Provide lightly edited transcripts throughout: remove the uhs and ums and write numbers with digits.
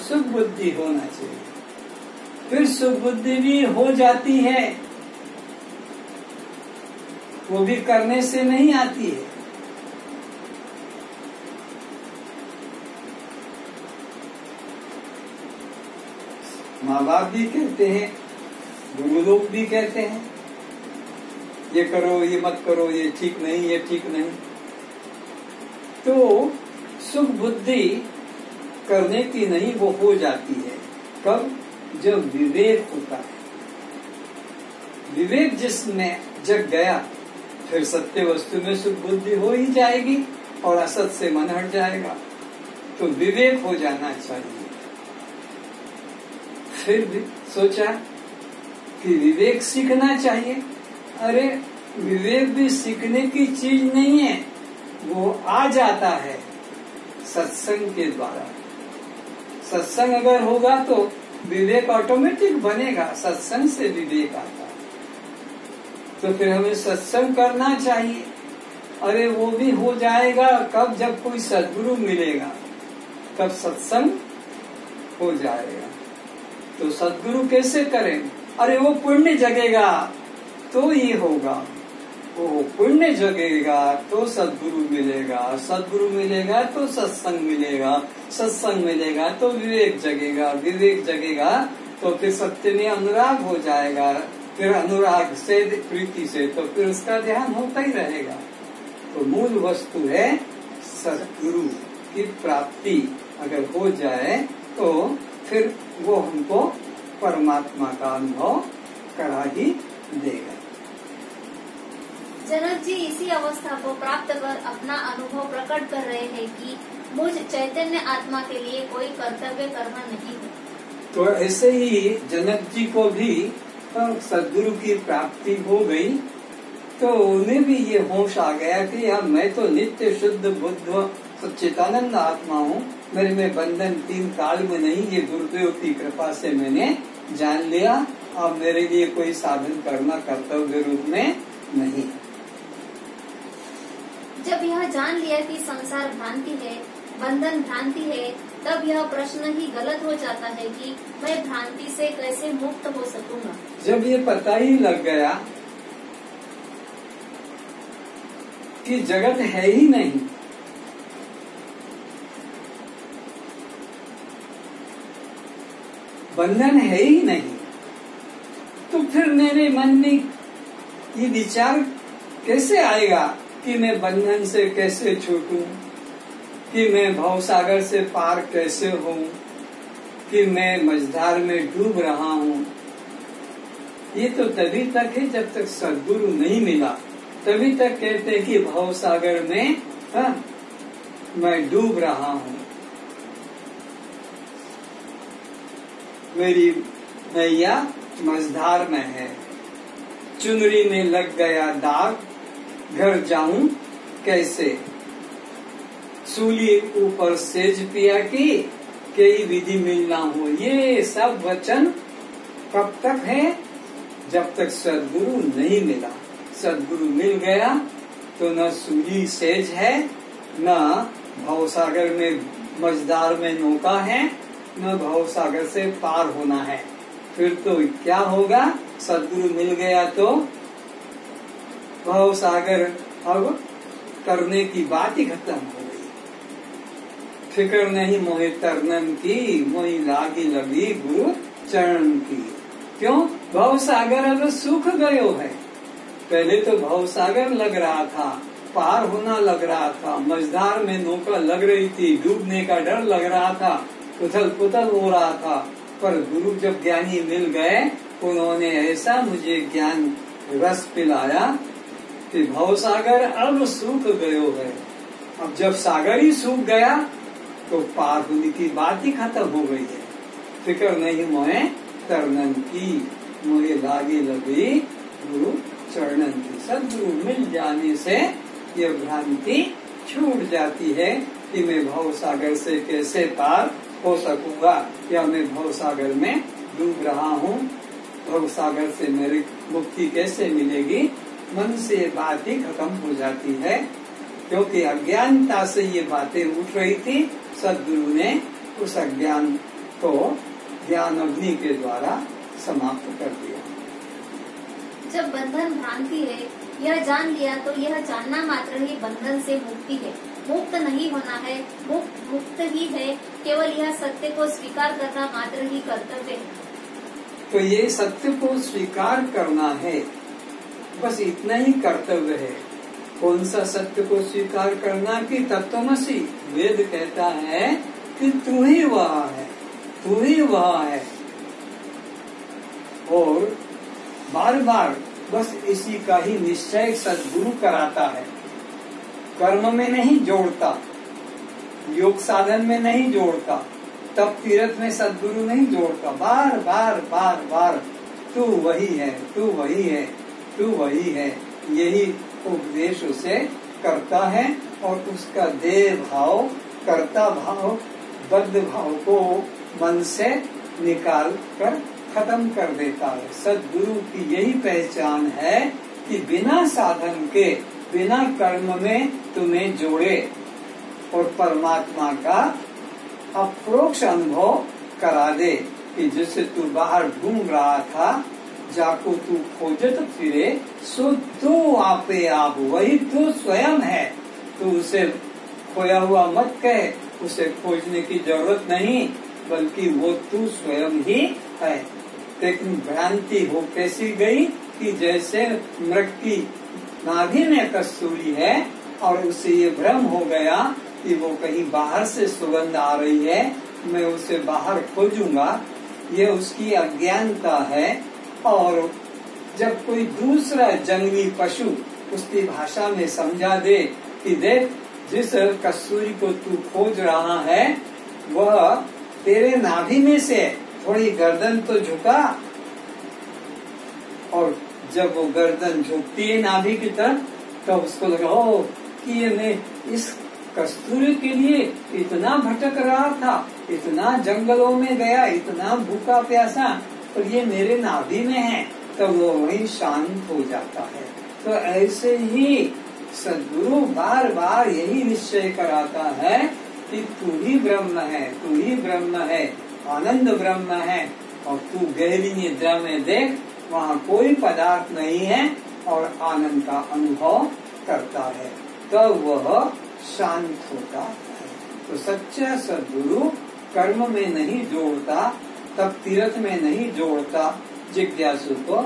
सुबुद्धि होना चाहिए। फिर सुबुद्धि भी हो जाती है, वो भी करने से नहीं आती है। माँ बाप भी कहते हैं, गुरु लोग भी कहते हैं, ये करो, ये मत करो, ये ठीक नहीं, ये ठीक नहीं। तो सुख बुद्धि करने की नहीं, वो हो जाती है। कब? जब विवेक होता है। विवेक जिसमें जग गया, फिर सत्य वस्तु में सुख बुद्धि हो ही जाएगी और असत से मन हट जाएगा। तो विवेक हो जाना चाहिए। फिर भी सोचा कि विवेक सीखना चाहिए। अरे विवेक भी सीखने की चीज नहीं है, वो आ जाता है सत्संग के द्वारा। सत्संग अगर होगा तो विवेक ऑटोमेटिक बनेगा, सत्संग से विवेक आता है। तो फिर हमें सत्संग करना चाहिए। अरे वो भी हो जाएगा कब? जब कोई सद्गुरु मिलेगा, तब सत्संग हो जाएगा। तो सद्गुरु कैसे करें? अरे वो पुण्य जगेगा तो ये होगा, वो पुण्य जगेगा तो सद्गुरु मिलेगा, सद्गुरु मिलेगा तो सत्संग मिलेगा, सत्संग मिलेगा तो विवेक जगेगा, विवेक जगेगा तो फिर सत्य में अनुराग हो जाएगा, फिर अनुराग से प्रीति से तो फिर उसका ध्यान होता ही रहेगा। तो मूल वस्तु है सद्गुरु की प्राप्ति। अगर हो जाए तो फिर वो हमको परमात्मा का अनुभव करा ही देगा। जनक जी इसी अवस्था को प्राप्त कर अपना अनुभव प्रकट कर रहे हैं कि मुझ चैतन्य आत्मा के लिए कोई कर्तव्य करना नहीं है। तो ऐसे ही जनक जी को भी सद्गुरु की प्राप्ति हो गई, तो उन्हें भी ये होश आ गया कि यार मैं तो नित्य शुद्ध बुद्ध सच्चिदानंद आत्मा हूँ, मेरे में बंधन तीन काल में नहीं, ये गुरुदेव की कृपा से मैंने जान लिया। अब मेरे लिए कोई साधन करना कर्तव्य रूप में नहीं। जब यह जान लिया कि संसार भ्रांति है, बंधन भ्रांति है, तब यह प्रश्न ही गलत हो जाता है कि मैं भ्रांति से कैसे मुक्त हो सकूंगा। जब ये पता ही लग गया कि जगत है ही नहीं, बंधन है ही नहीं, तो फिर मेरे मन में ये विचार कैसे आएगा कि मैं बंधन से कैसे छूटूं, कि मैं भवसागर से पार कैसे हूं, कि मैं मझधार में डूब रहा हूं। ये तो तभी तक है जब तक सद्गुरु नहीं मिला, तभी तक कहते हैं कि भवसागर में मैं डूब रहा हूं, मेरी नैया मझधार में है, चुनरी में लग गया दाग, घर जाऊं कैसे, सूली ऊपर सेज पिया की, कई विधि मिलना हो। ये सब वचन कब तक है? जब तक सद्गुरु नहीं मिला। सद्गुरु मिल गया तो न सूली सेज है, न भवसागर में मझधार में नौका है, न भवसागर से पार होना है। फिर तो क्या होगा? सद्गुरु मिल गया तो भवसागर अब करने की बात ही खत्म हो गई। फिक्र नहीं मोहि तरनन की, मोहि लागी लगी गुरु चरण की। क्यों? भवसागर अब सूख गयो है। पहले तो भवसागर लग रहा था, पार होना लग रहा था, मझधार में नौका लग रही थी, डूबने का डर लग रहा था, उथल पुथल हो रहा था। पर गुरु जब ज्ञानी मिल गए, उन्होंने ऐसा मुझे ज्ञान रस पिलाया कि भवसागर अब सूख गयो है। अब जब सागर ही सूख गया तो पार होने की बात ही खत्म हो गई है। फिक्र नहीं मोहे तरनन की, मोहे लागे लगी गुरु चरणन की। सद्गुरु मिल जाने से ये भ्रांति छूट जाती है कि मैं भवसागर से कैसे पार हो सकूंगा, या मैं भवसागर में डूब रहा हूँ, भवसागर से मेरी मुक्ति कैसे मिलेगी। मन से ये बात ही खत्म हो जाती है, क्योंकि अज्ञानता से ये बातें उठ रही थी। सद्गुरु ने उस अज्ञान तो ज्ञान अग्नि के द्वारा समाप्त कर दिया। जब बंधन भ्रांति है, यह जान लिया तो यह जानना मात्र ही बंधन से मुक्ति है। मुक्त नहीं होना है, मुक्त ही है। केवल यह सत्य को स्वीकार करना मात्र ही कर्तव्य है। तो ये सत्य को स्वीकार करना है, बस इतना ही कर्तव्य है। कौन सा सत्य को स्वीकार करना? कि तत्वमसि। वेद कहता है कि तू ही वह है, तू ही वह है। और बार बार बस इसी का ही निश्चय सद्गुरु कराता है। कर्म में नहीं जोड़ता, योग साधन में नहीं जोड़ता, तप तीर्थ में सद्गुरु नहीं जोड़ता। बार बार बार बार तू वही है, तू वही है, तू वही है, यही उपदेश उसे करता है। और उसका देह भाव, कर्ता भाव, बद्ध भाव को मन से निकाल कर खत्म कर देता है। सद्गुरु की यही पहचान है कि बिना साधन के, बिना कर्म में तुम्हें जोड़े और परमात्मा का अप्रोक्ष अनुभव करा दे। कि जिससे तू बाहर ढूंढ रहा था, जाको तू खोजत फिरे, सो तू आपे आप, वही तू स्वयं है। तू उसे खोया हुआ मत कहे, उसे खोजने की जरूरत नहीं, बल्कि वो तू स्वयं ही है। लेकिन भ्रांति हो कैसी गई कि जैसे मृग की नाभि में कस्तूरी है और उसे ये भ्रम हो गया कि वो कहीं बाहर से सुगंध आ रही है, मैं उसे बाहर खोजूंगा। ये उसकी अज्ञानता है। और जब कोई दूसरा जंगली पशु उसकी भाषा में समझा दे कि देख, जिस कस्तूरी को तू खोज रहा है वह तेरे नाभि में से, थोड़ी गर्दन तो झुका। और जब वो गर्दन झुकती है नाभि की तरफ, तो उसको लगा हो कि ये मैं इस कस्तूरी के लिए इतना भटक रहा था, इतना जंगलों में गया, इतना भूखा प्यासा, और ये मेरे नाभि में है। तब वो वही शांत हो जाता है। तो ऐसे ही सद्गुरु बार बार यही निश्चय कराता है कि तू ही ब्रह्म है, तू ही ब्रह्म है, आनंद ब्रह्म है। और तू गहरी निद्रा में देख, वहाँ कोई पदार्थ नहीं है और आनंद का अनुभव करता है, तो वह शांत होता है। तो सच्चा सद्गुरु कर्म में नहीं जोड़ता, तब तीर्थ में नहीं जोड़ता जिज्ञासु को,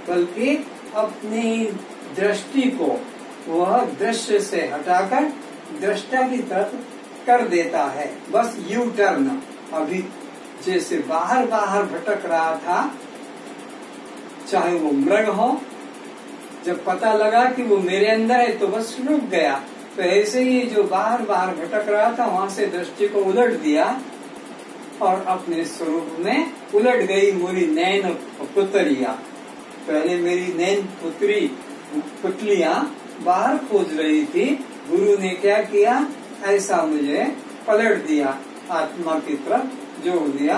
बल्कि अपनी दृष्टि को वह दृश्य से हटाकर दृष्टा की तरफ कर देता है। बस यू टर्न। अभी जैसे बाहर बाहर भटक रहा था, चाहे वो मृग हो, जब पता लगा कि वो मेरे अंदर है तो बस रुक गया। तो ऐसे ही जो बाहर बाहर भटक रहा था, वहाँ से दृष्टि को उलट दिया और अपने स्वरूप में उलट गई मेरी नैन पुतलियां। पहले मेरी नैन पुतलियां बाहर खोज रही थी, गुरु ने क्या किया, ऐसा मुझे पलट दिया, आत्मा की तरफ जोड़ दिया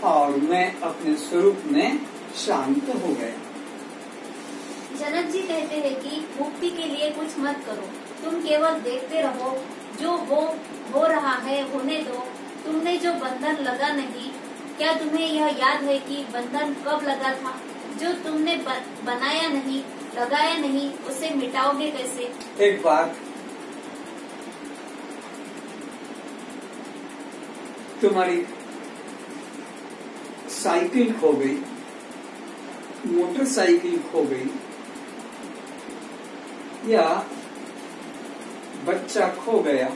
और मैं अपने स्वरूप में शांत हो गया। जनक जी कहते हैं कि मुक्ति के लिए कुछ मत करो, तुम केवल देखते रहो, जो हो रहा है होने दो। तुमने जो बंधन लगा नहीं, क्या तुम्हें यह याद है कि बंधन कब लगा था? जो तुमने बनाया नहीं, लगाया नहीं, उसे मिटाओगे कैसे? एक बार तुम्हारी साइकिल खो गई, मोटरसाइकिल खो गई, या बच्चा खो गया,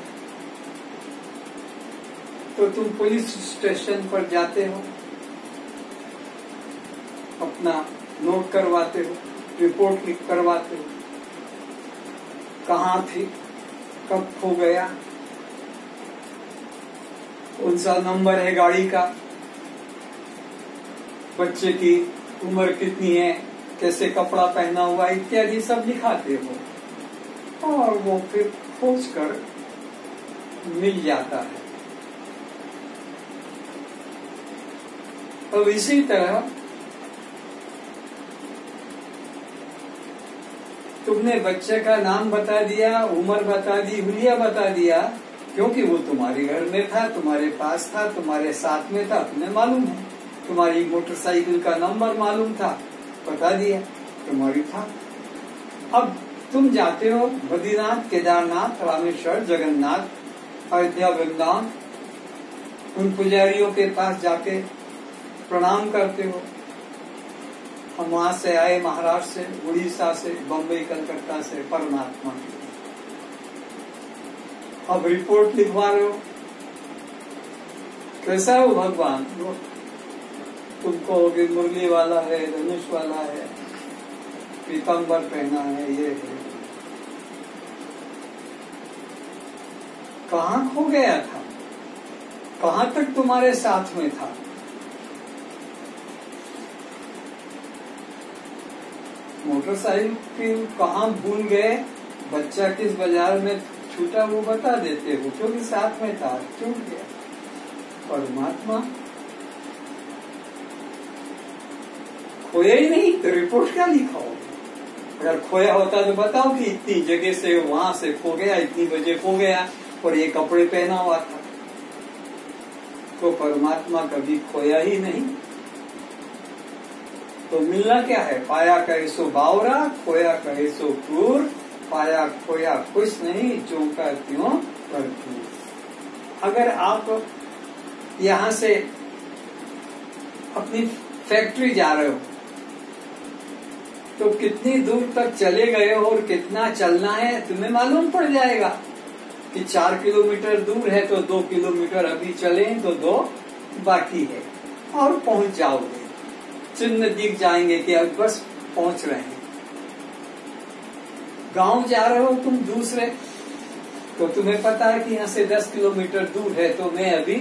तो तुम पुलिस स्टेशन पर जाते हो, अपना नोट करवाते हो, रिपोर्ट लिख करवाते हो, कहाँ थी, कब खो गया, कौन सा नंबर है गाड़ी का, बच्चे की उम्र कितनी है, कैसे कपड़ा पहना हुआ, इत्यादि सब लिखाते हो और वो फिर खोज कर मिल जाता है। अब इसी तरह तुमने बच्चे का नाम बता दिया, उम्र बता दी, हुलिया बता दिया, क्योंकि वो तुम्हारे घर में था, तुम्हारे पास था, तुम्हारे साथ में था, तुम्हें मालूम है। तुम्हारी मोटरसाइकिल का नंबर मालूम था, बता दिया, तुम्हारी था। अब तुम जाते हो बद्रीनाथ, केदारनाथ, रामेश्वर, जगन्नाथ, अयोध्या, वृंदावन, उन पुजारियों के पास जाके प्रणाम करते हो। हम वहां से आए, महाराष्ट्र से, उड़ीसा से, बम्बई, कलकत्ता से, परमात्मा के। अब रिपोर्ट लिखवा रहे हो, कैसा हो भगवान? तुम कहोगे मुरली वाला है, धनुष वाला है, पीताम्बर पहना है, ये है। कहाँ खो गया था? कहाँ तक तुम्हारे साथ में था? मोटरसाइकिल कहाँ भूल गए, बच्चा किस बाजार में छूटा वो बता देते हो, क्योंकि साथ में था, छूट गया। परमात्मा खोया ही नहीं तो रिपोर्ट क्या लिखा हो? अगर खोया होता तो बताओ कि इतनी जगह से वहां से खो गया, इतनी बजे खो गया और ये कपड़े पहना हुआ था। तो परमात्मा कभी खोया ही नहीं। तो मिलना क्या है? पाया कहे सो बावरा, खोया कहे सो क्रूर, पाया खोया कुछ नहीं, जो का त्यों भरपूर। अगर आप यहाँ से अपनी फैक्ट्री जा रहे हो तो कितनी दूर तक चले गए हो और कितना चलना है तुम्हें मालूम पड़ जाएगा कि 4 किलोमीटर दूर है तो 2 किलोमीटर अभी चले तो 2 बाकी है, और पहुंच जाओगे। चिन्ह दिख जाएंगे कि अब बस पहुंच रहे हैं। गांव जा रहे हो तुम दूसरे, तो तुम्हें पता है कि यहाँ से 10 किलोमीटर दूर है, तो मैं अभी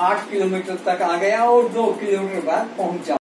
8 किलोमीटर तक आ गया और 2 किलोमीटर बाद पहुंच जाऊंगा।